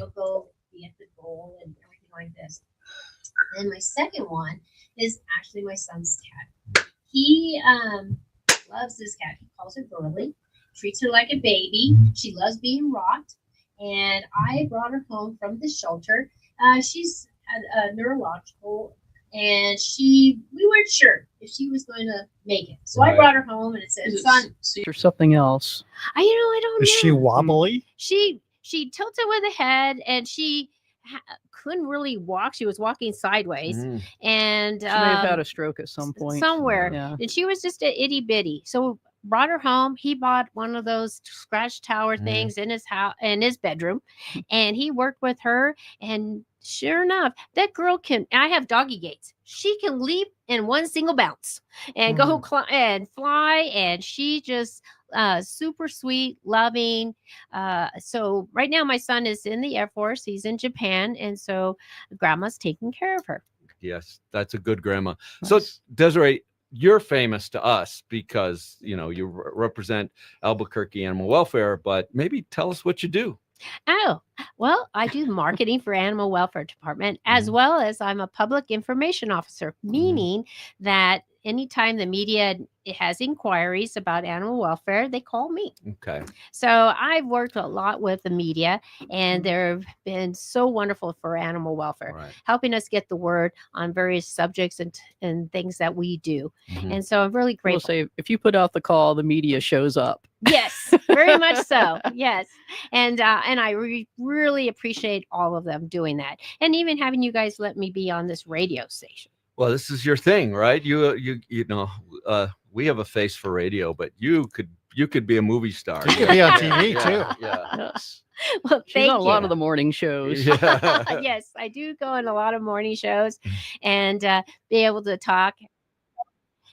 go be at the goal and everything like this. Then my second one is actually my son's cat. He loves this cat. He calls her Girly, treats her like a baby. She loves being rocked. And I brought her home from the shelter. She's had a neurological, and we weren't sure if she was going to make it. So I brought her home, and it said, "Son, or something else." I don't know. Is she wobbly? She tilted with the head, and she couldn't really walk. She was walking sideways, and She may have had a stroke at some point somewhere. Yeah. And she was just a itty bitty. So brought her home. He bought one of those scratch tower things in his house, in his bedroom, and he worked with her. And sure enough, that girl can. I have doggy gates. She can leap in one single bounce and go and fly. And she just super sweet, loving. So right now, my son is in the Air Force. He's in Japan, and so grandma's taking care of her. Yes, that's a good grandma. Nice. So Desiree, you're famous to us because you represent Albuquerque Animal Welfare, but maybe tell us what you do. Oh, well, I do marketing for Animal Welfare Department, as well as I'm a public information officer, meaning that anytime the media has inquiries about animal welfare, they call me. Okay. So I've worked a lot with the media, and they've been so wonderful for animal welfare, helping us get the word on various subjects and things that we do. And so I'm really We'll grateful. say if you put out the call, the media shows up. Yes, very much so. Yes. And I really appreciate all of them doing that. And even having you guys let me be on this radio station. Well, this is your thing, right? You know, we have a face for radio, but you could be a movie star. You could be on TV too. Yeah. Yes. Well, She's thank on a you. lot of the morning shows. Yeah. Yes, I do go on a lot of morning shows and be able to talk.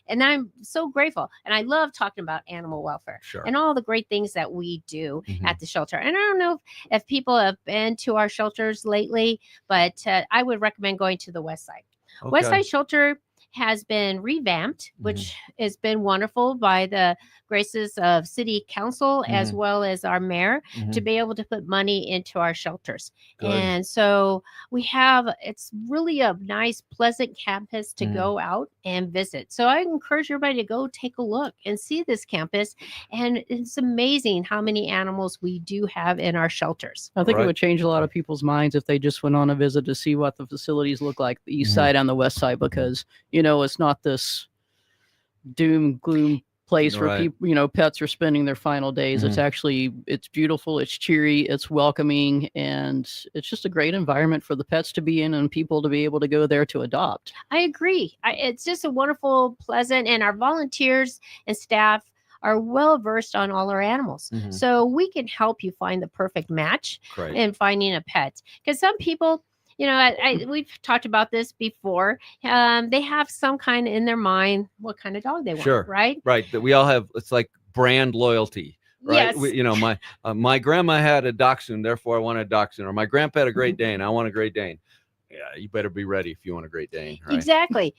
And I'm so grateful. And I love talking about animal welfare Sure. and all the great things that we do at the shelter. And I don't know if people have been to our shelters lately, but I would recommend going to the West Side. Okay. West Side Shelter has been revamped, which has been wonderful by the graces of city council as well as our mayor to be able to put money into our shelters. Good. And so it's really a nice, pleasant campus to go out and visit. So I encourage everybody to go take a look and see this campus. And it's amazing how many animals we do have in our shelters. I think Right. it would change a lot of people's minds if they just went on a visit to see what the facilities look like, the east side and the west side, because, it's not this doom, gloom place where Right. people, pets are spending their final days. It's beautiful, it's cheery, it's welcoming, and it's just a great environment for the pets to be in and people to be able to go there to adopt. I agree. It's just a wonderful, pleasant, and our volunteers and staff are well versed on all our animals. So we can help you find the perfect match Great. in finding a pet. Because some people, we've talked about this before. They have some kind in their mind what kind of dog they want, Sure. right? Right. That we all have. It's like brand loyalty. Right. Yes. My grandma had a dachshund, therefore I want a dachshund. Or my grandpa had a Great Dane, I want a Great Dane. Yeah, you better be ready if you want a Great Dane. Right? Exactly.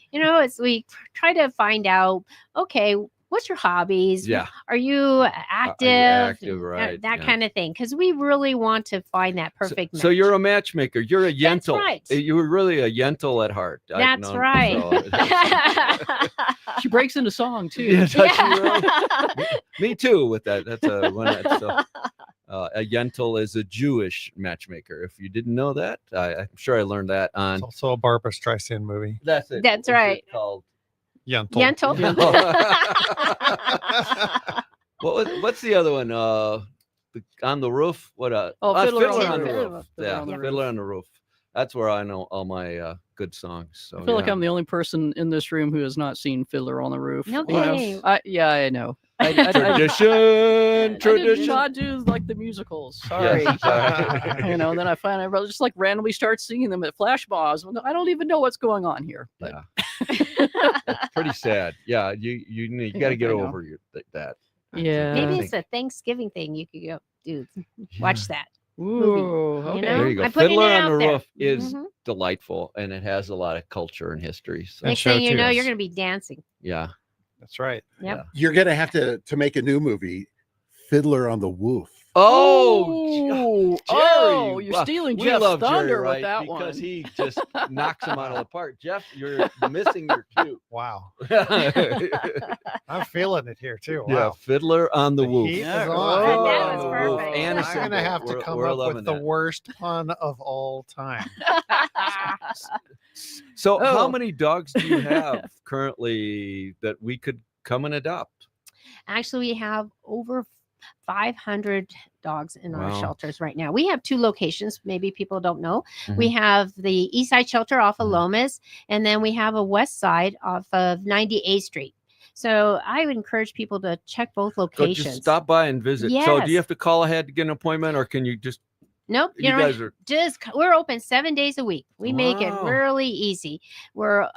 We try to find out, okay, what's your hobbies? Yeah. Are you active? active, right, That yeah. kind of thing. Because we really want to find that perfect match. So you're a matchmaker. You're a That's Yentl. right. You were really a Yentl at heart. That's right. She breaks into song too. Yeah, does she really? Me too with that. That's a Yentl is a Jewish matchmaker. If you didn't know that, I'm sure I learned that on. It's also a Barbra Streisand movie. That's it. That's What's right. it called? Yentl. What's the other one? On the Roof. What? Fiddler on the Roof. Fiddler Yeah, on the Roof. Fiddler on the Roof. That's where I know all my good songs. So I feel like I'm the only person in this room who has not seen Fiddler on the Roof. No You know? kidding. I know. I tradition. did not do like the musicals. Sorry. Yes, sorry. Then I find I just like randomly start singing them at flash mobs. I don't even know what's going on here. But It's pretty sad. Yeah, you got to get I know. over that. yeah. Maybe it's a Thanksgiving thing you could go do. Watch that. Ooh, You okay. know? There you go. I'm putting Fiddler it on out the there. Roof is Mhm. delightful, and it has a lot of culture and history. So Next show thing you know, tunes. you're going to be dancing. yeah. That's right. Yep. You're gonna have to make a new movie, Fiddler on the Woof. Oh, Jerry. you're Wow, stealing we Jeff's love Jerry, thunder right? with that because one. he just knocks them out of the park. Jeff, you're missing your cue. Wow. Yeah, I'm feeling it here too. Wow. Fiddler on the The Woof. heat is Yeah, on. That oh, was perfect. And a I'm going to cymbal. have to come We're up with loving the that. worst pun of all time. So, how Oh. many dogs do you have currently that we could come and adopt? Actually, we have over 500 dogs in our Wow. shelters right now. We have 2 locations. Maybe people don't know. Mhm. We have the East Side Shelter off of Mhm. Lomas, and then we have a West Side off of 98th Street. So I would encourage people to check both So locations. just stop by and visit. So do you Yes. have to call ahead to get an appointment, or can you just? Nope, You guys are. we're open 7 days a week. We make it Wow. really easy. We're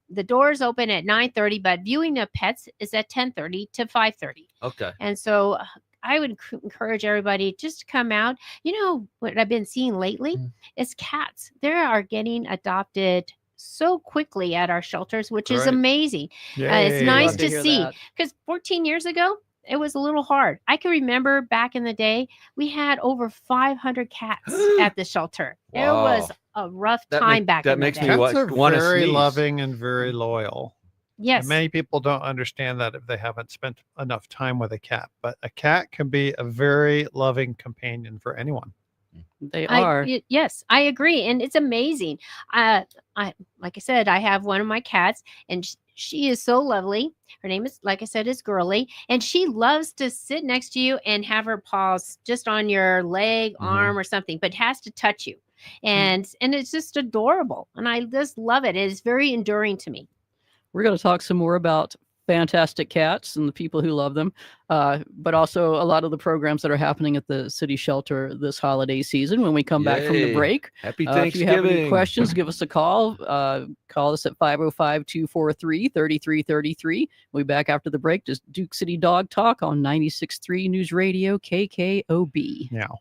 the doors open at 9:30, but viewing of pets is at 10:30 to 5:30. Okay. And so I would encourage everybody just to come out. You know what I've been seeing lately is cats. They are getting adopted so quickly at our shelters, which is Great. amazing. Yay. It's nice Love to hear see that. because 14 years ago, it was a little hard. I can remember back in the day, we had over 500 cats at the shelter. It was a rough time back that in makes the me day. Pets are wanna very sneeze. loving and very loyal. Yes. And many people don't understand that if they haven't spent enough time with a cat. But a cat can be a very loving companion for anyone. They are. Yes, I agree, and it's amazing. I like I said, I have one of my cats, and she is so lovely. Her name is, like I said, is Girly, and she loves to sit next to you and have her paws just on your leg, arm, or something, but has to touch you, and it's just adorable, and I just love it. It is very enduring to me. We're going to talk some more about fantastic cats and the people who love them, but also a lot of the programs that are happening at the city shelter this holiday season when we come back from the Yay. break. Happy If you Thanksgiving. have any questions, give us a call. Call us at 505-243-3333. We'll be back after the break to Duke City Dog Talk on 96.3 News Radio KKOB. Now.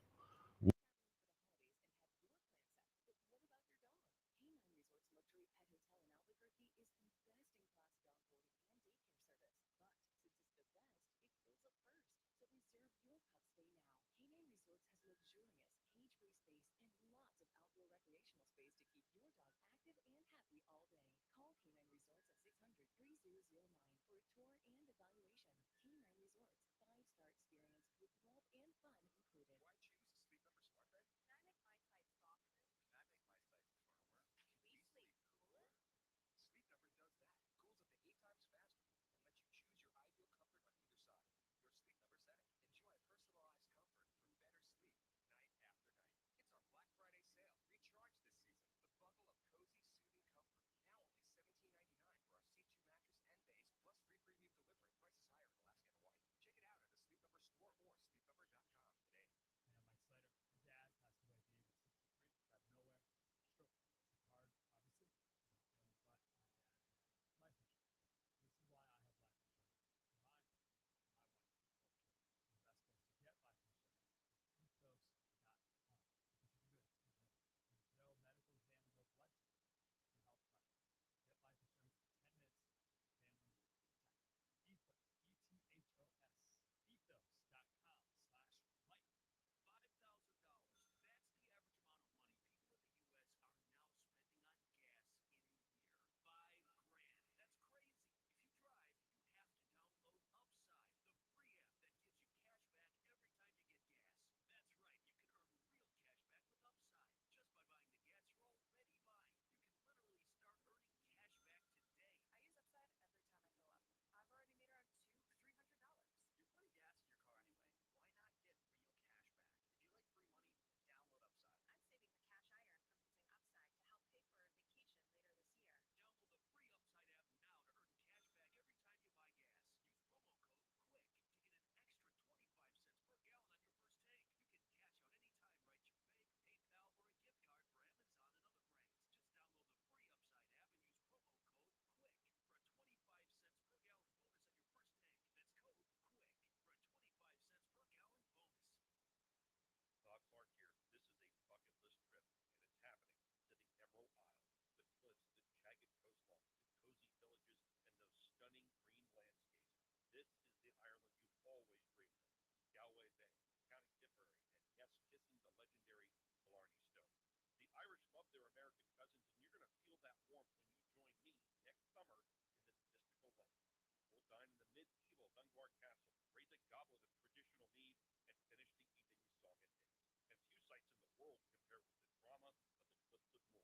world compared with the drama of the listed more.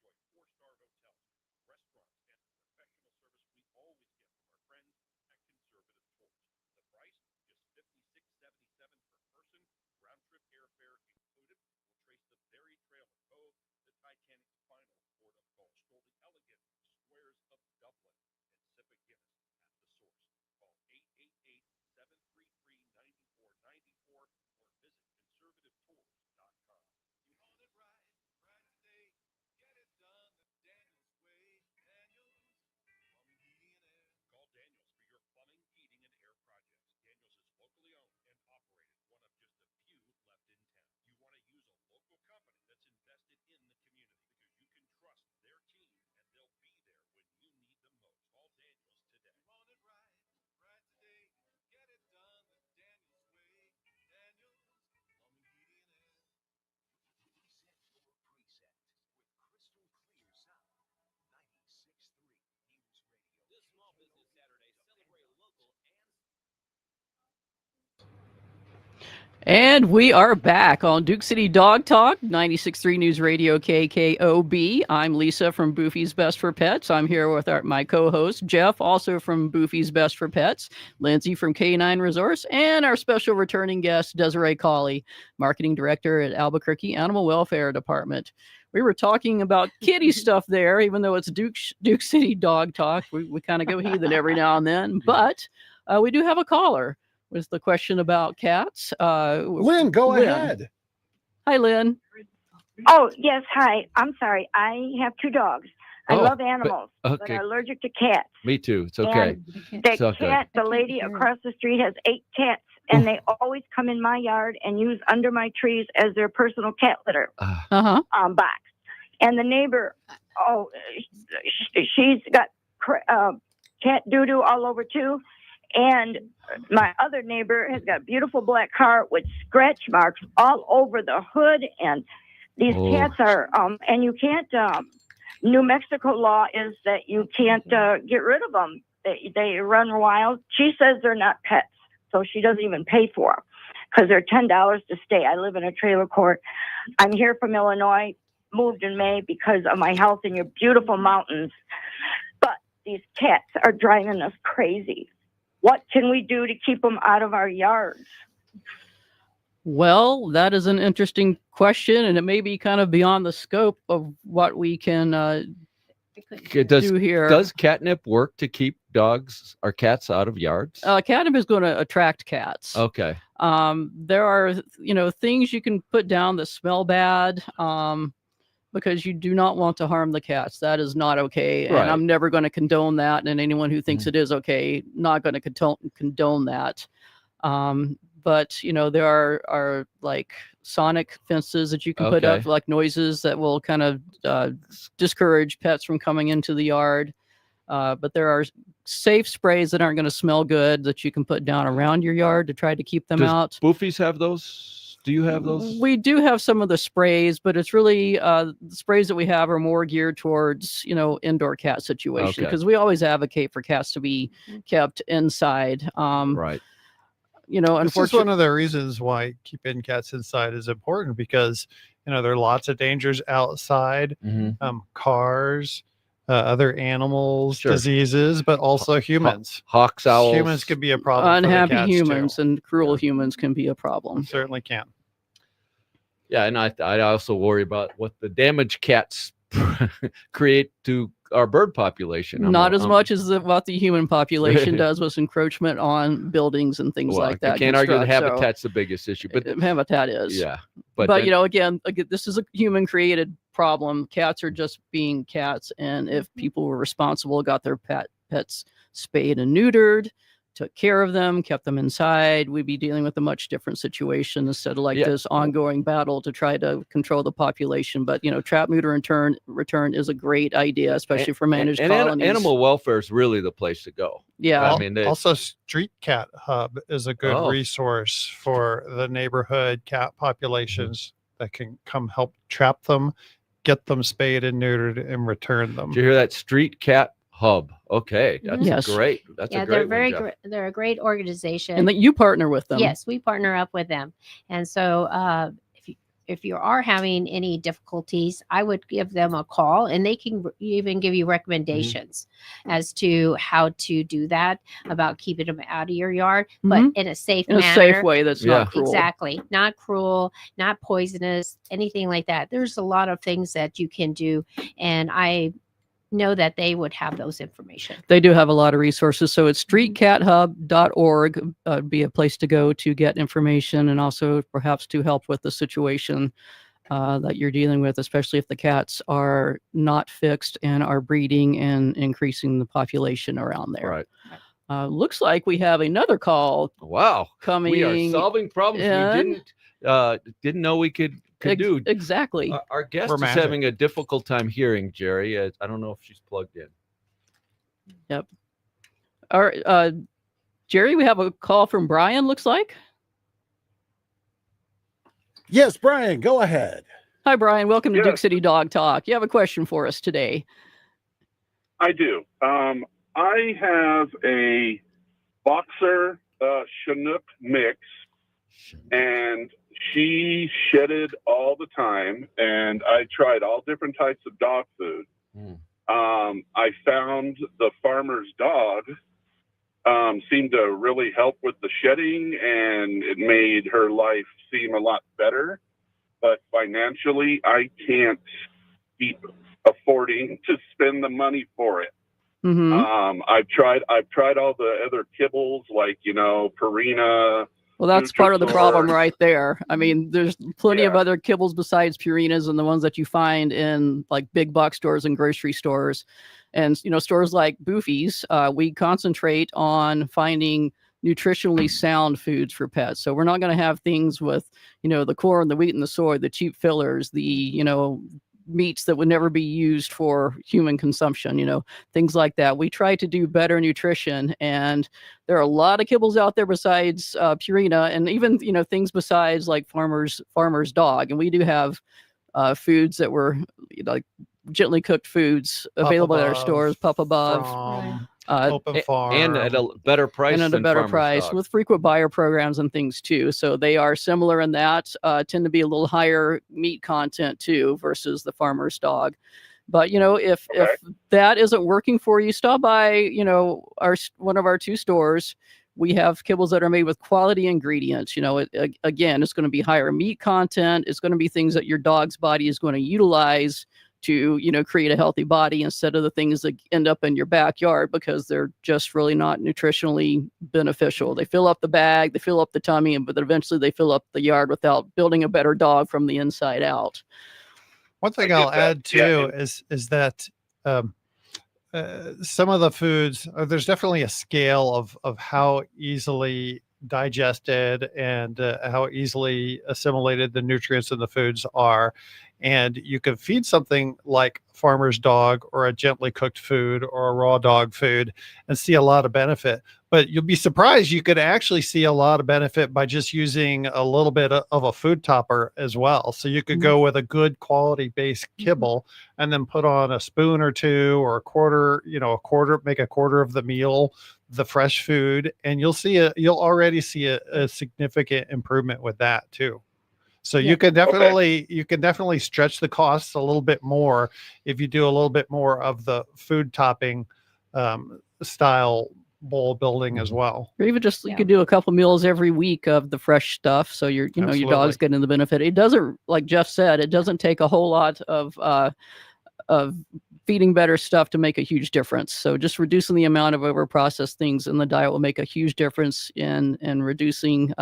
You'll enjoy 4-star hotels, restaurants, and the professional service we always get from our friends at Conservative Tours. The price, just $56.77 per person, round-trip airfare included. We'll trace the very trail of Cove, the Titanic's final port of call, stroll the elegant squares of Dublin, and sip a Guinness at the source. Call 888-733-9494 or visit conservativetours.com. You want it right today. Get it done the Daniels way. Daniels Plumbing, Heating, and Air. Call Daniels for your plumbing, heating, and air projects. Daniels is locally owned and operated, one of just a few left in town. You want to use a local company that's invested in the community because you can trust their team and they'll be there when you need them most. Call Daniels today. You want it right today. Get it done the Daniels way. Daniels Plumbing, Heating, and Air. Preset your preset with crystal clear sound. 96.3 News Radio. This Small Business Saturday, celebrate local And we are back on Duke City Dog Talk, 96.3 News Radio KKOB. I'm Lisa from Boofy's Best for Pets. I'm here with my co-host, Jeff, also from Boofy's Best for Pets, Lindsay from K9 Resorts, and our special returning guest, Desiree Cawley, Marketing Director at Albuquerque Animal Welfare Department. We were talking about kitty stuff there, even though it's Duke City Dog Talk. We kind of go heathen every now and then, but we do have a caller. Was the question about cats? Lynn, go ahead. Hi, Lynn. Oh, yes. Hi. I'm sorry. I have 2 dogs. I Oh, love animals, but okay. I'm allergic to cats. Me too. It's okay. And the It's okay. cat, the lady across the street has 8 cats, and they always come in my yard and use under my trees as their personal cat litter Uh-huh. box. And the neighbor, she's got cat doo-doo all over too. And my other neighbor has got a beautiful black car with scratch marks all over the hood. And these cats are, and you can't, New Mexico law is that you can't get rid of them. They run wild. She says they're not pets, so she doesn't even pay for them because they're $10 to stay. I live in a trailer court. I'm here from Illinois, moved in May because of my health in your beautiful mountains. But these cats are driving us crazy. What can we do to keep them out of our yards? Well, that is an interesting question, and it may be kind of beyond the scope of what we can do here. Does catnip work to keep dogs or cats out of yards? Catnip is going to attract cats. Okay. There are, things you can put down that smell bad. Because you do not want to harm the cats. That is not okay. And Right. I'm never going to condone that. And anyone who thinks it is okay, not going to condone that. But, there are like sonic fences that you can put up, Okay. like noises that will kind of discourage pets from coming into the yard. But there are safe sprays that aren't going to smell good that you can put down around your yard to try to keep them Does out. Boofy's have those? Do you have those? We do have some of the sprays, but it's really the sprays that we have are more geared towards, indoor cat situation, Okay. because we always advocate for cats to be kept inside. Right. This is one Unfortunately, of the reasons why keeping cats inside is important because there are lots of dangers outside, cars, other animals, Sure. diseases, but also humans. Hawks, owls. Humans can be a problem. for the unhappy cats, humans too. and cruel humans can be a problem. Certainly can. Yeah, and I also worry about what the damage cats create to our bird population. Not as much as what the human population does with encroachment on buildings and things Well, like that. I can't argue that construct, so habitat's the biggest issue, but habitat is. yeah. But then- again, this is a human created problem. Cats are just being cats. And if people were responsible, got their pets spayed and neutered, took care of them, kept them inside, we'd be dealing with a much different situation instead of this ongoing battle to try to control the population. But, trap, neuter, and return is a great idea, especially for managed colonies. Animal welfare is really the place to go. Yeah. I mean, Also, Street Cat Hub is a good resource for the neighborhood cat populations that can come help trap them, get them spayed and neutered, and return them. Did you hear that? Street Cat Hub. Okay, that's Yes. great. That's a great they're one, very Jeff. great. They're a great organization. And that you partner with them. Yes, we partner up with them. And so if you are having any difficulties, I would give them a call, and they can even give you recommendations as to how to do that, about keeping them out of your yard, but in a safe In a manner. safe way that's Yeah. not cruel. Exactly. Not cruel, not poisonous, anything like that. There's a lot of things that you can do. And I know that they would have those information. They do have a lot of resources. So it's streetcathub.org be a place to go to get information, and also perhaps to help with the situation that you're dealing with, especially if the cats are not fixed and are breeding and increasing the population around there. Right. Looks like we have another call Wow. coming. We are solving problems in. we didn't know we could do. Exactly. Our guest We're is magic. having a difficult time hearing, Jerry. I don't know if she's plugged in. Yep. All right, Jerry, we have a call from Brian, looks like. Yes, Brian, go ahead. Hi, Brian. Welcome to Yes. Duke City Dog Talk. You have a question for us today. I do. I have a boxer Chinook mix, and she shedded all the time, and I tried all different types of dog food. I found the farmer's dog seemed to really help with the shedding, and it made her life seem a lot better. But financially, I can't keep affording to spend the money for it. Mm-hmm. I've tried all the other kibbles, like, Purina. Well, that's part of the problem Nutrisource. right there. I mean, there's plenty of Yeah. other kibbles besides Purinas and the ones that you find in like big box stores and grocery stores. And, stores like Boofy's, we concentrate on finding nutritionally sound foods for pets. So we're not going to have things with, the corn, the wheat, and the soy, the cheap fillers, the, meats that would never be used for human consumption, things like that. We try to do better nutrition, and there are a lot of kibbles out there besides Purina, and even things besides like farmer's dog. And we do have foods that were like gently cooked foods available at our stores, Pup Above, From Open Farm. And at a better price. and at a than better Farmer's price Dog. with frequent buyer programs and things too. So they are similar in that, tend to be a little higher meat content too versus the farmer's dog. But if that isn't working for you, stop by one of our two stores. We have kibbles that are made with quality ingredients. Again, it's going to be higher meat content. It's going to be things that your dog's body is going to utilize to create a healthy body, instead of the things that end up in your backyard because they're just really not nutritionally beneficial. They fill up the bag, they fill up the tummy, but then eventually they fill up the yard without building a better dog from the inside out. One thing I get I'll that. add too Yeah. is that some of the foods, there's definitely a scale of how easily digested and how easily assimilated the nutrients in the foods are. And you can feed something like farmer's dog or a gently cooked food or a raw dog food and see a lot of benefit. But you'll be surprised, you could actually see a lot of benefit by just using a little bit of a food topper as well. So you could go with a good quality based kibble and then put on a spoon or two or a quarter, make a quarter of the meal, the fresh food, and you'll already see a significant improvement with that too. So you can definitely stretch the costs a little bit more if you do a little bit more of the food topping style bowl building as well. Or even just you could do a couple meals every week of the fresh stuff, so your your Absolutely. dog's getting the benefit. It doesn't, like Jeff said, it doesn't take a whole lot of feeding better stuff to make a huge difference. So just reducing the amount of overprocessed things in the diet will make a huge difference in reducing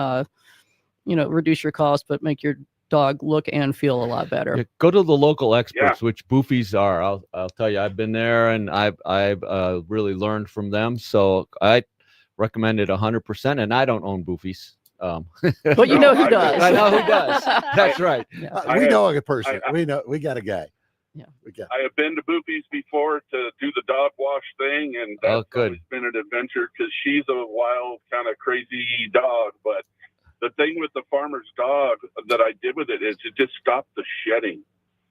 reduce your cost, but make your dog look and feel a lot better. Yeah, go to the local experts, which Boofy's are. I'll tell you, I've been there and I've really learned from them. So I recommend it 100%. And I don't own Boofy's. But you know who does. I know who does. That's right. We know a person. We got a guy. Yeah. I have been to Boofy's before to do the dog wash thing, and that's good. always been an adventure because she's a wild, kind of crazy dog. But the thing with the farmer's dog that I did with it is it just stopped the shedding.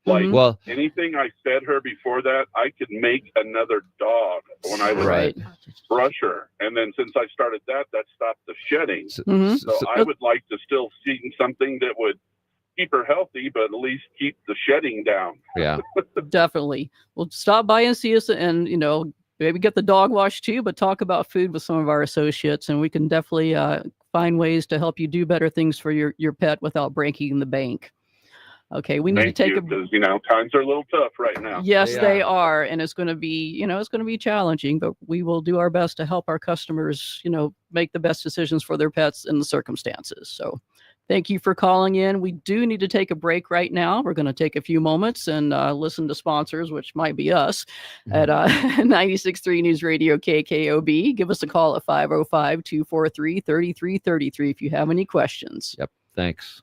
Like Well, anything I fed her before that, I could make another dog when I would Right. brush her. And then since I started that stopped the shedding. Mhm. So I would like to still see something that would keep her healthy, but at least keep the shedding down. Yeah. Definitely. Well, stop by and see us, and maybe get the dog wash too. But talk about food with some of our associates, and we can definitely find ways to help you do better things for your pet without breaking the bank. Okay, we need to take because times are a little tough right now. Yes, They they are. are, and it's going to be it's going to be challenging, but we will do our best to help our customers make the best decisions for their pets in the circumstances. So thank you for calling in. We do need to take a break right now. We're going to take a few moments and listen to sponsors, which might be us, at 96.3 News Radio KKOB. Give us a call at 505-243-3333 if you have any questions. Yep. Thanks.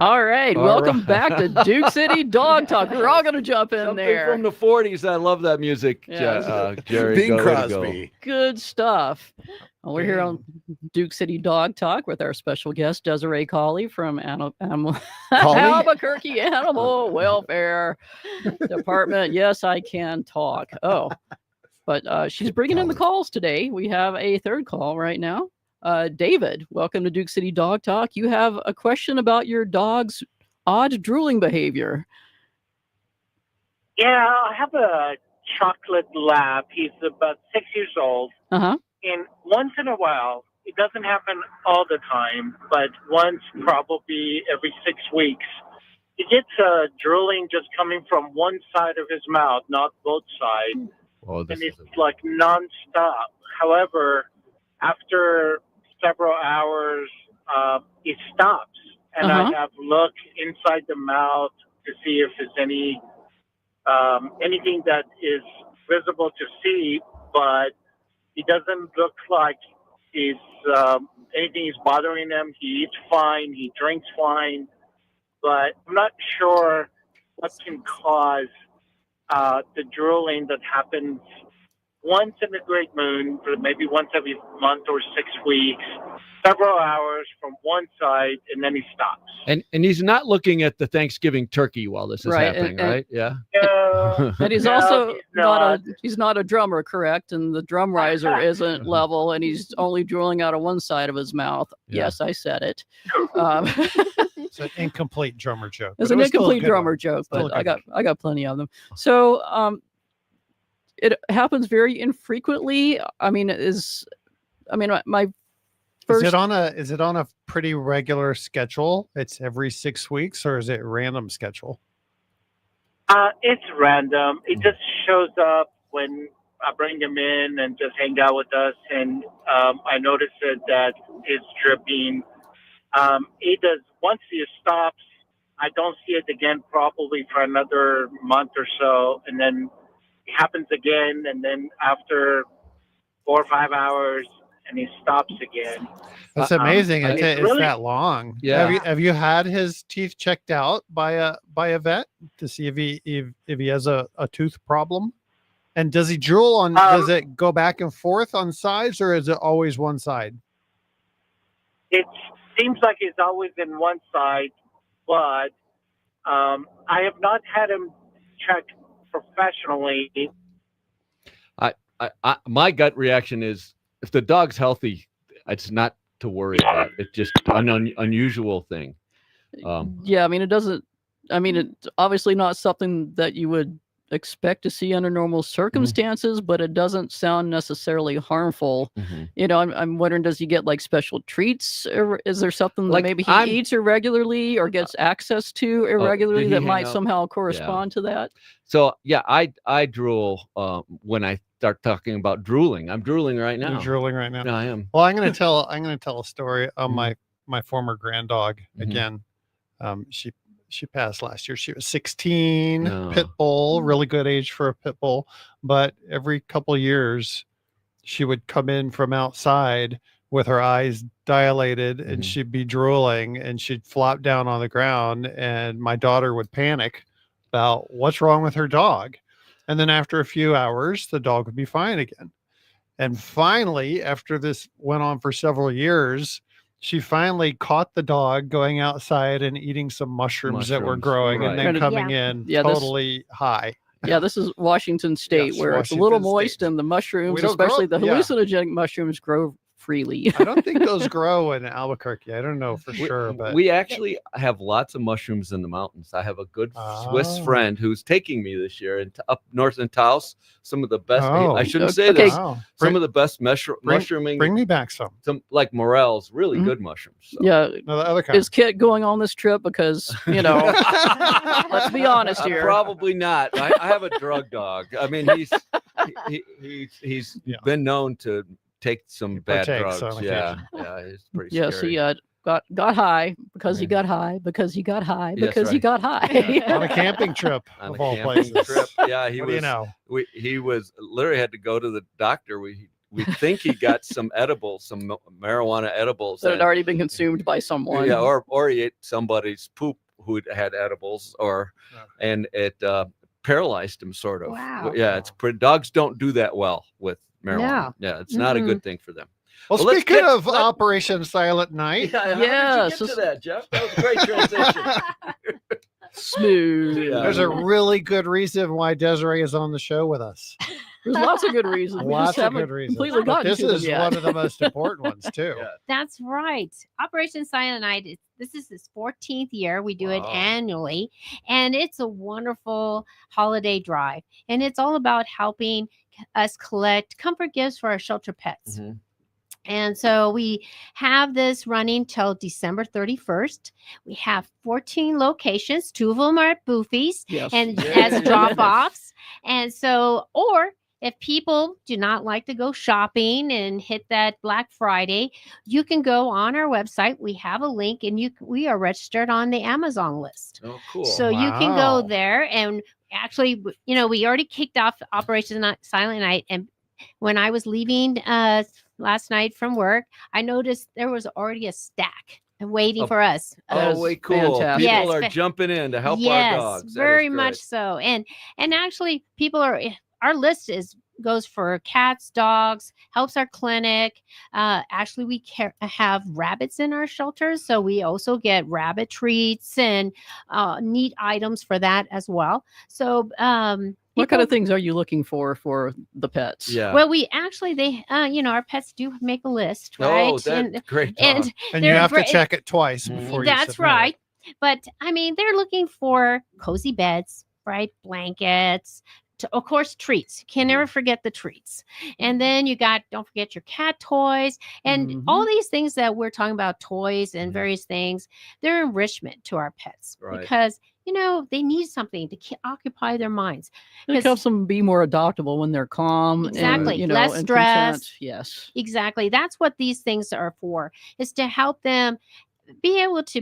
All right, All welcome right. back to Duke City Dog Talk. We're all going to jump in Something there. from the 40s. I love that music, Yes. Jerry. Bing way to go. Crosby. Good stuff. Well, we're here on Duke City Dog Talk with our special guest, Desiree Cawley from Albuquerque Animal Welfare Department. Yes, I can talk. Oh, but she's bringing in the calls today. We have a third call right now. David, welcome to Duke City Dog Talk. You have a question about your dog's odd drooling behavior. Yeah, I have a chocolate lab. He's about 6 years old. Uh-huh. And once in a while, it doesn't happen all the time, but once probably every 6 weeks, he gets drooling just coming from one side of his mouth, not both sides. Oh, And it's like nonstop. However, after several hours, it stops. and Uh-huh. I have looked inside the mouth to see if there's anything that is visible to see, but he doesn't look like he's anything is bothering him. He eats fine, he drinks fine, but I'm not sure what can cause the drooling that happens once in a great moon, for maybe once every month or 6 weeks, several hours from one side, and then he stops. And he's not looking at the Thanksgiving turkey while this is Right, happening, and- right? Yeah. No, And he's no, also he's he's not a drummer, correct? And the drum riser isn't level, and he's only drooling out of one side of his mouth. Yeah. Yes, I said it. It's an incomplete drummer joke. It's but it an was still a incomplete good drummer one. joke, Still a but I good got plenty of them. So it happens very infrequently. I mean, my Is first it on a pretty regular schedule? It's every 6 weeks, or is it random schedule? It's random. It just shows up when I bring him in and just hang out with us, and I notice that it's dripping. He does once he stops. I don't see it again probably for another month or so, and then it happens again, and then after 4 or 5 hours, and he stops again. That's amazing. and It's, it's it's really- that long. Yeah. Have you had his teeth checked out by a vet to see if he has a tooth problem? And does he drool on? Does it go back and forth on sides, or is it always one side? It seems like it's always in one side, but I have not had him checked professionally. My gut reaction is if the dog's healthy, it's not to worry about. It's just an unusual thing. yeah, I mean, it doesn't. I mean, it's obviously not something that you would expect to see under normal circumstances, but it doesn't sound necessarily harmful. Mhm. You know, I'm wondering, does he get like special treats, or is there something Like, that maybe he I'm- eats irregularly or gets access to irregularly he that hang might out? somehow correspond to that? So yeah, I drool when I start talking about drooling. I'm drooling right You're now. drooling right now. No, I am. Well, I'm going to tell a story on Mhm. my former grand dog Mhm. again. She passed last year. She was 16, No. pit bull, really good age for a pit bull. But every couple of years, she would come in from outside with her eyes dilated, and Mhm. she'd be drooling, and she'd flop down on the ground, and my daughter would panic about what's wrong with her dog. And then after a few hours, the dog would be fine again. And finally, after this went on for several years, she finally caught the dog going outside and eating some mushrooms that were Mushrooms, growing, right. and then Kind of- coming in Yeah, this- totally high. Yeah, this is Washington State, Yes, where it's a little Washington moist, State. and the mushrooms, We don't grow- especially the yeah. hallucinogenic mushrooms, grow freely. I don't think those grow in Albuquerque. I don't know for sure, but We actually have lots of mushrooms in the mountains. I have a good Swiss Oh. friend who's taking me this year up north in Taos. Some of the best. Oh. I shouldn't say Okay. this. wow. Some of the best mushrooming. Bring me back some. Some like morels, really Mhm. good mushrooms. So. Yeah, No, the other kind. is Kit going on this trip because let's be honest here. Probably not. I have a drug dog. I mean, he's Yeah. been known to take some bad partakes drugs. on Yeah, occasion. yeah, it's pretty Yes, scary. he got high because he Yeah. got high because he got high That's because he right. got high. On a camping trip On of a all camping places. trip. Yeah, he What was. do you know? He was literally had to go to the doctor. We think he got some edibles, some marijuana edibles. that had and- already been consumed by someone. yeah, or he ate somebody's poop who had edibles, and it paralyzed him sort of. Wow. Yeah, it's pretty. Dogs don't do that well with marijuana. Yeah, it's not a good thing for them. Well, Well, let's speaking get- of let- Operation Silent Night, How did Yes, you get to that, Jeff? That was a great transition. Smooth. Yeah. there's a really good reason why Desiree is on the show with us. There's lots of good reasons. We Lots just of haven't good reasons. completely But gotten this to them is yet. one of the most important ones too. Yeah. That's right. Operation Silent Night. This is its 14th year. We do it Wow. annually, and it's a wonderful holiday drive. And it's all about helping us collect comfort gifts for our shelter pets. Mhm. And so we have this running till December 31st. We have 14 locations. 2 of them are at Boofy's Yes. and Yay. as drop offs. And so, or if people do not like to go shopping and hit that Black Friday, you can go on our website. We have a link, and we are registered on the Amazon list. Oh, cool. So you can go Wow. there, and actually, we already kicked off Operation Silent Night. And when I was leaving last night from work, I noticed there was already a stack waiting Of- for us. That Oh, is way cool. fantastic. Yes, People are fa- jumping in to help our yes, dogs. That is very great. much so. And actually, people are our list goes for cats, dogs, helps our clinic. Actually, we have rabbits in our shelters, so we also get rabbit treats and neat items for that as well. So What kind of people- things are you looking for the pets? Yeah. Well, we actually our pets do make a list, right? Oh, that's great. and talk. And you they're have to great- check it twice Mhm. before you That's submit it. right. But I mean, they're looking for cozy beds, right? Blankets, of course, treats. Can never forget the treats. And then don't forget your cat toys and all these things that we're talking about, toys and Mhm. various things. They're enrichment to our pets Right. because they need something to occupy their minds. It 'Cause- helps them be more adoptable when they're calm Exactly. and Less and stress. content. Yes. Exactly. That's what these things are for, is to help them be able to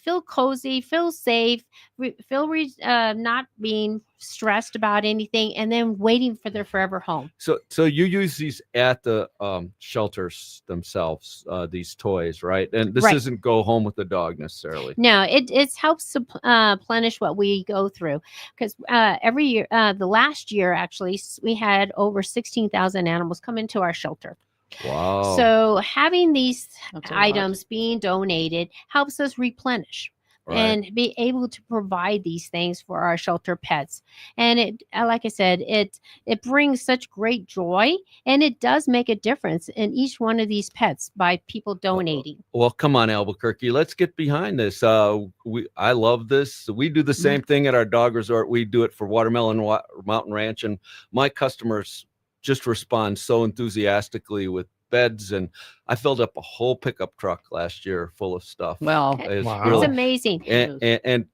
feel cozy, feel safe, not being stressed about anything, and then waiting for their forever home. So you use these at the shelters themselves, these toys, right? And this Right. isn't go home with the dog necessarily. No, it helps plenish what we go through, because every year, the last year actually, we had over 16,000 animals come into our shelter. Wow. So having these That's a lot. items being donated helps us replenish Right. and be able to provide these things for our shelter pets. And it, like I said, it brings such great joy, and it does make a difference in each one of these pets by people donating. Well, come on, Albuquerque. Let's get behind this. I love this. We do the same thing at our dog resort. We do it for Watermelon Mountain Ranch, and my customers just respond so enthusiastically with beds. And I filled up a whole pickup truck last year full of stuff. Wow. It's Wow. It's really, amazing. and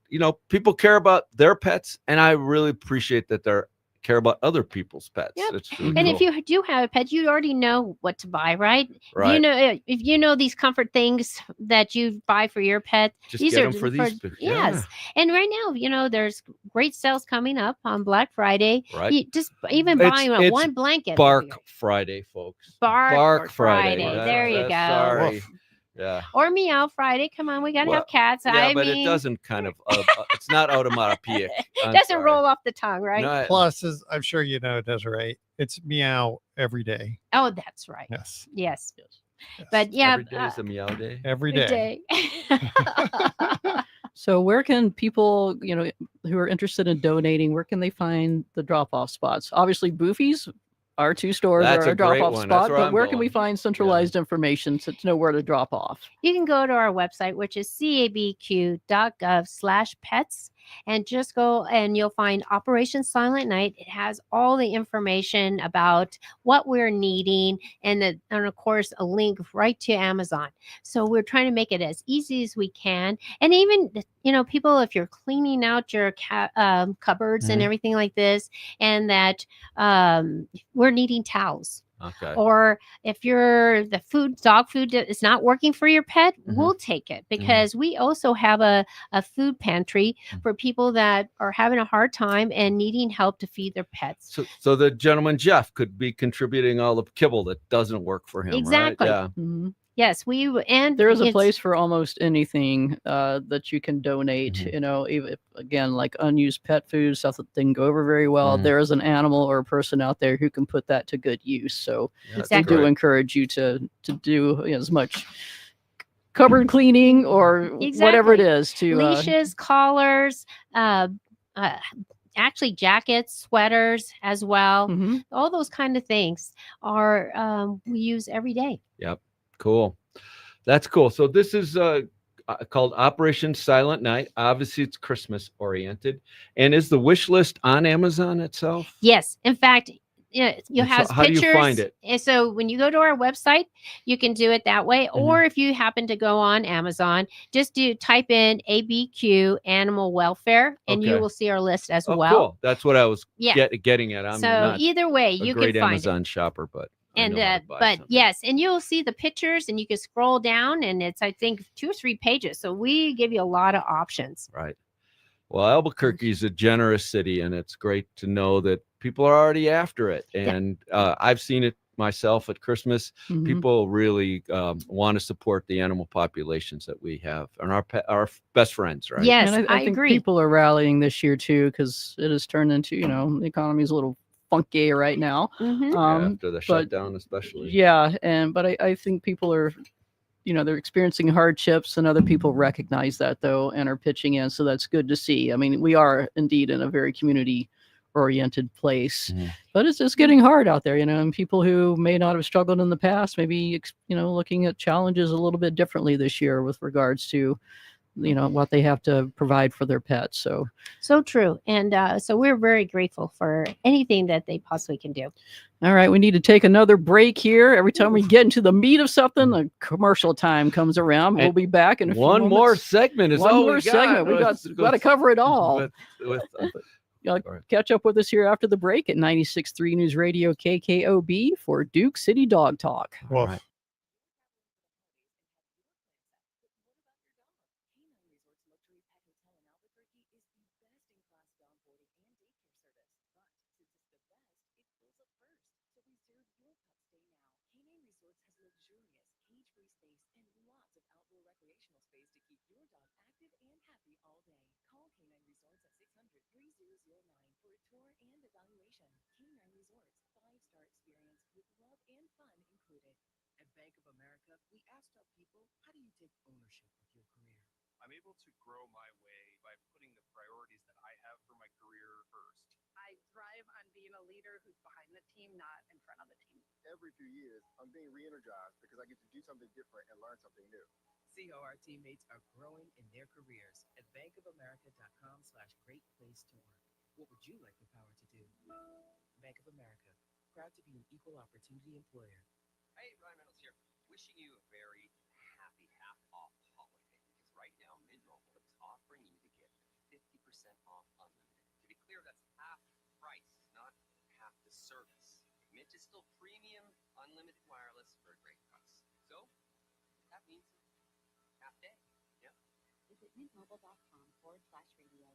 people care about their pets, and I really appreciate that they're care about other people's pets. Yep. It's really And cool. if you do have a pet, you already know what to buy, right? right, If you know these comfort things that you buy for your pet, just these get are them for these. yes. And right now, there's great sales coming up on Black Friday. Right. You just even It's- buying it's one blanket. Bark Friday, folks. Bark Friday. Friday. There you go. Sorry. Woof. Yeah. Or Meow Friday. Come on, we gotta Well, have cats. Yeah, I but mean, it doesn't kind of. It's not onomatopoeic. I'm doesn't sorry. roll off the tongue, right? No, Plus, as I'm sure you know, Desiree, it's meow every day. Oh, that's right. Yes. Yes. Yes. But yeah, every day is a meow day. Every every day. day. So where can people, who are interested in donating, where can they find the drop-off spots? Obviously, Boofy's, our two stores That's are a a great drop-off one. That's spot, where but I'm where can we going. find centralized information to know where to drop off? You can go to our website, which is cabq.gov/pets, and just go and you'll find Operation Silent Night. It has all the information about what we're needing, and of course a link right to Amazon. So we're trying to make it as easy as we can. And even people, if you're cleaning out your cupboards and Mhm. everything like this, and that we're needing towels. Okay. Or if dog food is not working for your pet, Mhm. we'll take it, because we also have a food pantry for people that are having a hard time and needing help to feed their pets. So the gentleman Jeff could be contributing all the kibble that doesn't work for him. Exactly. Right? Yeah. Mhm. Yes, and There is a it's- place for almost anything that you can donate. Mhm. Even again, like unused pet food, stuff that didn't go over very well. Mhm. There is an animal or a person out there who can put that to good use. So Yeah, that's we Exactly. do encourage you to do as much cupboard cleaning or whatever it Exactly. is to leashes, collars, actually jackets, sweaters as well. Mhm. All those kind of things are we use every day. Cool. That's cool. So this is called Operation Silent Night. Obviously, it's Christmas oriented. And is the wish list on Amazon itself? Yes, in fact, Yeah, you And so have how do you pictures. find it? And so when you go to our website, you can do it that way. Or if you happen to go on Amazon, just type in ABQ Animal Welfare, and you Okay. will see our list as Oh, well. cool. That's what I was Yeah. getting at. I'm So not either way, a you can great find Amazon it. shopper, but I And know how to buy but something. yes, and you'll see the pictures, and you can scroll down, and it's I think 2 or 3 pages. So we give you a lot of options. Right. Well, Albuquerque is a generous city, and it's great to know that people are already after it. And I've seen it myself at Christmas. Mhm. People really want to support the animal populations that we have and our best friends, right? Yes, And I think agree. people are rallying this year too, because it has turned into, the economy is a little funky right now. Mhm. After the but shutdown, especially. Yeah, but I think people are, they're experiencing hardships, and other people recognize that though and are pitching in. So that's good to see. I mean, we are indeed in a very community-oriented place, Mhm. but it's getting hard out there, and people who may not have struggled in the past, maybe looking at challenges a little bit differently this year with regards to what they have to provide for their pets. So true. And so we're very grateful for anything that they possibly can do. All right, we need to take another break here. Every time we get into the meat of something, the commercial time comes around. We'll be back in a few One moments. more segment is One all more we segment. We got to cover it all. Catch up with us here after the break at 96.3 News Radio KKOB for Duke City Dog Talk. Well, right. I'm able to grow my way by putting the priorities that I have for my career first. I thrive on being a leader who's behind the team, not in front of the team. Every few years, I'm being re-energized because I get to do something different and learn something new. See how our teammates are growing in their careers at bankofamerica.com/great place to work. What would you like the power to do? Bank of America, proud to be an equal opportunity employer. Hey, Ryan Reynolds here. Wishing you a very happy half off holiday, because right now Mint Mobile is offering you to get 50% off unlimited. To be clear, that's half price, not half the service. Mint is still premium, unlimited wireless for a great price. So that means half day. Yep. Visit mintmobile.com/radio.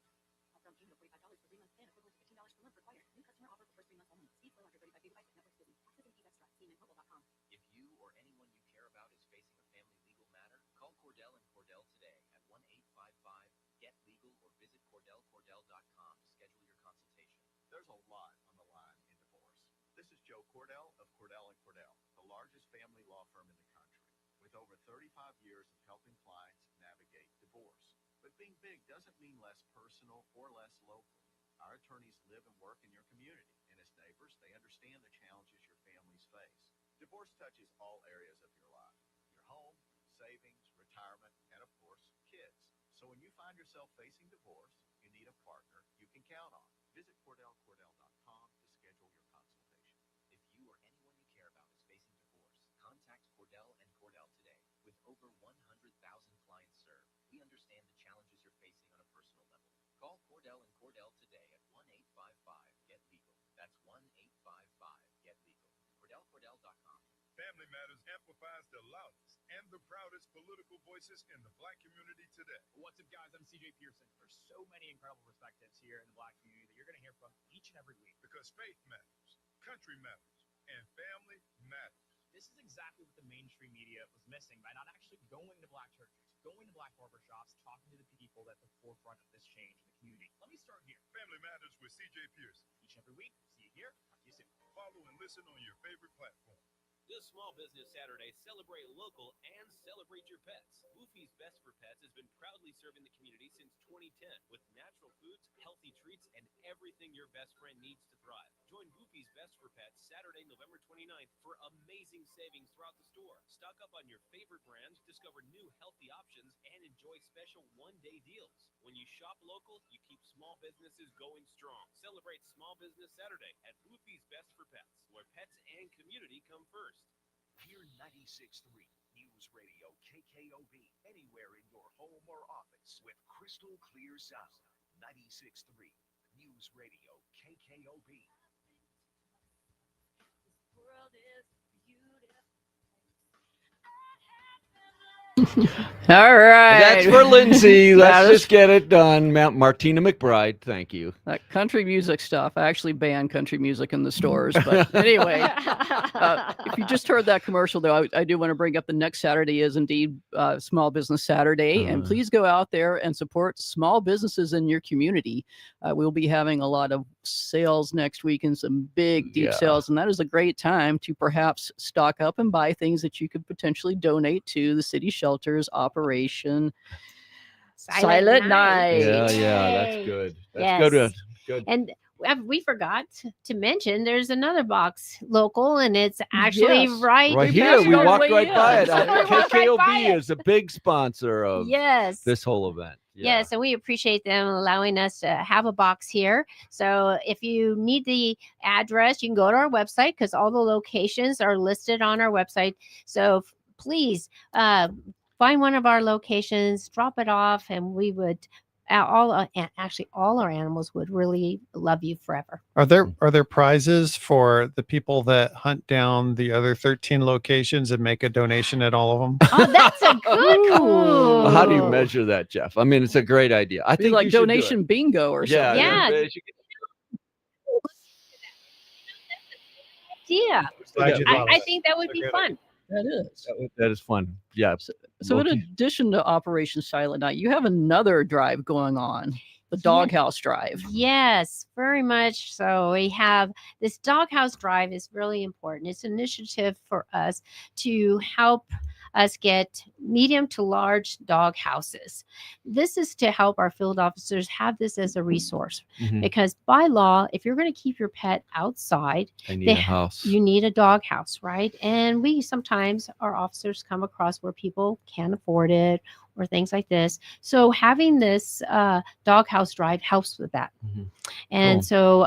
Upfront payment of $45 for 3 months plan, equivalent to $15 per month required. New customer offer for first 3 months only. Speed slow after 35 gigabytes. Network speed. Access and fees extra. See mintmobile.com. If you or anyone you care about is facing a family legal matter, call Cordell and Cordell today at 1-855-GET-LEGAL or visit CordellCordell.com to schedule your consultation. There's a lot on the line in divorce. This is Joe Cordell of Cordell & Cordell, the largest family law firm in the country, with over 35 years of helping clients navigate divorce. But being big doesn't mean less personal or less local. Our attorneys live and work in your community, and as neighbors, they understand the challenges your families face. Divorce touches all areas of your life: your home, savings, retirement, and of course, kids. So when you find yourself facing divorce, you need a partner you can count on. Visit CordellCordell.com to schedule your consultation. If you or anyone you care about is facing divorce, contact Cordell and Cordell today. With over 100,000 clients served, we understand the challenges you're facing on a personal level. Call Cordell and Cordell today at 1-855-GET-LEGAL. That's 1-855-GET-LEGAL. CordellCordell.com. Family Matters amplifies the loudest and the proudest political voices in the Black community today. What's up, guys? I'm CJ Pearson. There's so many incredible perspectives here in the Black community that you're going to hear from each and every week. Because faith matters, country matters, and family matters. This is exactly what the mainstream media was missing by not actually going to Black churches, going to Black barbershops, talking to the people at the forefront of this change in the community. Let me start here. Family Matters with CJ Pearson. Each and every week. See you here. Talk to you soon. Follow and listen on your favorite platform. This Small Business Saturday, celebrate local and celebrate your pets. Boofy's Best for Pets has been proudly serving the community since 2010 with natural foods, healthy treats, and everything your best friend needs to thrive. Join Boofy's Best for Pets Saturday, November 29th for amazing savings throughout the store. Stock up on your favorite brands, discover new healthy options, and enjoy special one-day deals. When you shop local, you keep small businesses going strong. Celebrate Small Business Saturday at Boofy's Best for Pets. come first. Hear 96.3 News Radio KKOB anywhere in your home or office with crystal clear sound. 96.3 News Radio KKOB. All right. That's for Lindsay. Yeah, Let's this- just get it done. Martina McBride, thank you. That country music stuff. I actually ban country music in the stores. But anyway, if you just heard that commercial, though, I do want to bring up the next Saturday is indeed Small Business Saturday. And please go out there and support small businesses in your community. We'll be having a lot of sales next week and some big, deep sales. And that is a great time to perhaps stock up and buy things that you could potentially donate to the city shelters operation. Silent Night. Yeah, that's good. That's Yes. good. Good. And we forgot to mention there's another box local, and it's actually Yes. Right here, we walked right by it. KKOB is a big sponsor of Yes. this whole event. Yeah. Yes, and we appreciate them allowing us to have a box here. So if you need the address, you can go to our website because all the locations are listed on our website. So please find one of our locations, drop it off, and we would actually all our animals would really love you forever. Are there prizes for the people that hunt down the other 13 locations and make a donation at all of them? Oh, that's a good Well, how do you measure that, Jeff? I mean, it's a great idea. I Be think like you should do it. donation bingo or something. Yeah. you should Yeah. Glad you thought of I it. think that would be fun. That is. That is fun. Yeah. So in addition to Operation Silent Night, you have another drive going on, the Doghouse Drive. Yes, very much so. We have this Doghouse Drive is really important. It's an initiative for us to help us get medium to large dog houses. This is to help our field officers have this as a resource Mhm. because by law, if you're going to keep your pet outside, They need a house. You need a dog house, right? And we sometimes, our officers come across where people can't afford it or things like this. So having this doghouse drive helps with that. And Cool. so,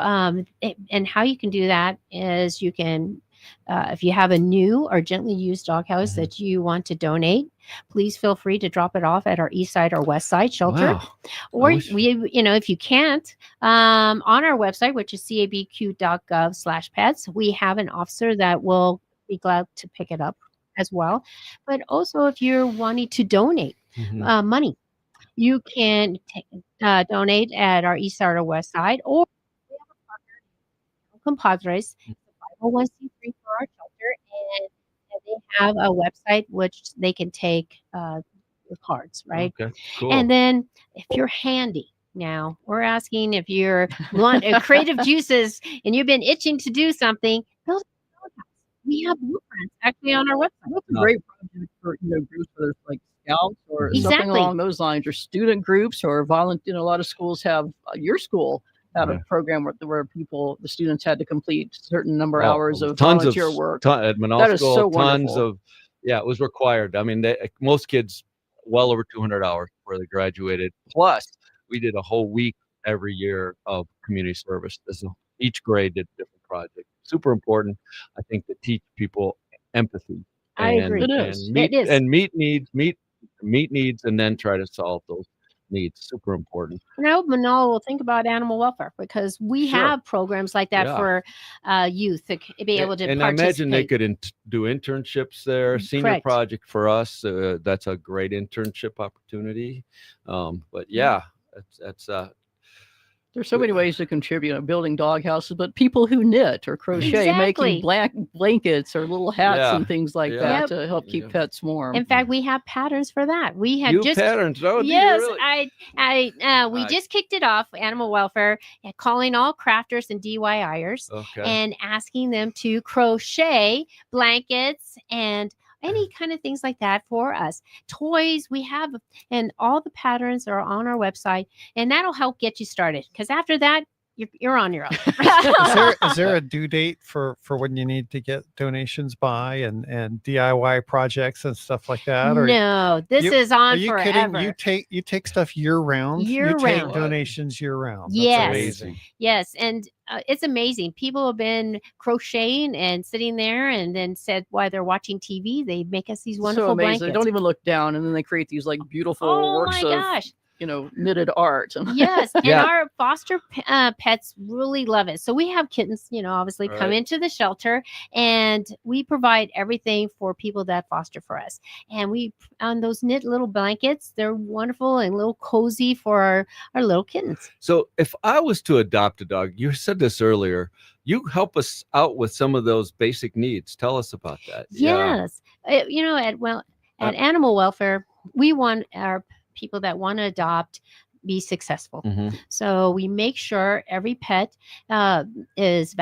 and how you can do that is you can, if you have a new or gently used doghouse that you want to donate, please feel free to drop it off at our east side or west side shelter. Wow. Or if you can't, on our website, which is cabq.gov/pets, we have an officer that will be glad to pick it up as well. But also, if you're wanting to donate money, you can donate at our east side or west side, or we have a partner, Compadres, 501c3 for our shelter, and they have a website which they can take the cards, right? Okay, cool. And then if you're handy, now we're asking if you're want creative juices and you've been itching to do something, build a doghouse. We have blueprints actually on our website. That's a great project for groups, whether it's like scouts or something Exactly. along those lines, or student groups or volunteer. A lot of schools have your school had a program where the students had to complete a certain number of hours of tons volunteer work. At Manal That is School, so tons wonderful. of it was required. I mean, most kids well over 200 hours before they graduated. Plus, we did a whole week every year of community service. Each grade did a different project. Super important, I think, to teach people empathy. I agree. It And is. meet, It is. and meet needs, and then try to solve those needs. Super important. And I hope Manal will think about animal welfare because we Sure. have programs like that Yeah. for youth to be able to And I imagine they participate. could do internships there. Senior Correct. project for us. That's a great internship opportunity. But yeah, that's There's so many ways to contribute, building dog houses, but people who knit or crochet, Exactly. making blankets or little hats Yeah. and things like Yeah. that Yep. to help keep pets warm. In fact, we have patterns for that. We had You just patterns. Oh, do you yes, really? we Nice. just kicked it off. Animal welfare, calling all crafters and DIYers Okay. and asking them to crochet blankets and any kind of things like that for us. Toys we have, and all the patterns are on our website, and that'll help get you started. Because after that, you're on your own. Is there a due date for when you need to get donations by and DIY projects and stuff like that? Or No, this you- is are on you forever. kidding? You take stuff year round. Year you take round. donations year round. That's Yes. amazing. Yes, and it's amazing. People have been crocheting and sitting there, and then said while they're watching TV, they make us these wonderful So amazing. blankets. They don't even look down, and then they create these like beautiful Oh works my of gosh. knitted art. Yes, and Yeah. our foster pets really love it. So we have kittens, obviously come Right. into the shelter, and we provide everything for people that foster for us. And we on those knit little blankets, they're wonderful and little cozy for our little kittens. So if I was to adopt a dog, you said this earlier, you help us out with some of those basic needs. Tell us about that. Yes, at Uh, Animal Welfare, we want our people that want to adopt be successful. Mhm. So we make sure every pet is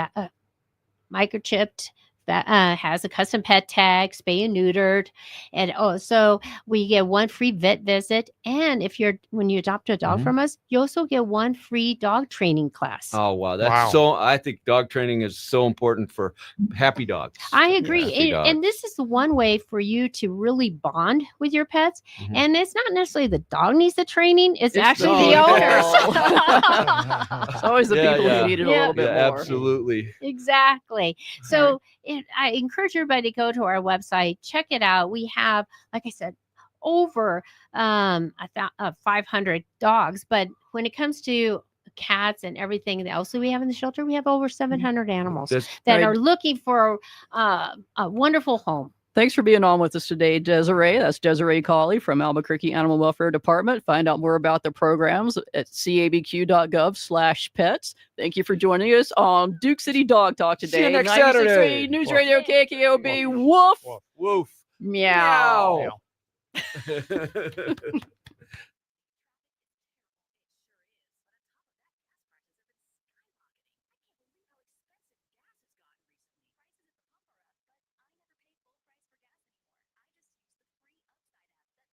microchipped, has a custom pet tag, spay and neutered, and also we get one free vet visit. And when you adopt a dog Mhm. from us, you also get one free dog training class. Oh wow, that's Wow. so. I think dog training is so important for happy dogs. I agree. Happy dogs. And this is the one way for you to really bond with your pets. Mhm. And it's not necessarily the dog needs the training, it's actually the dog. owners. It's always the Yeah, people yeah. who need it a Yeah. little bit Yeah, more. absolutely. Exactly. So I encourage everybody to go to our website, check it out. We have, like I said, over 500 dogs. But when it comes to cats and everything else that we have in the shelter, we have over 700 animals That's- that Right. are looking for a wonderful home. Thanks for being on with us today, Desiree. That's Desiree Colley from Albuquerque Animal Welfare Department. Find out more about the programs at cabq.gov/pets. Thank you for joining us on Duke City Dog Talk today. See you next 96.3 Saturday. News Woof. Radio KKOB. Woof. Woof. Meow. Meow.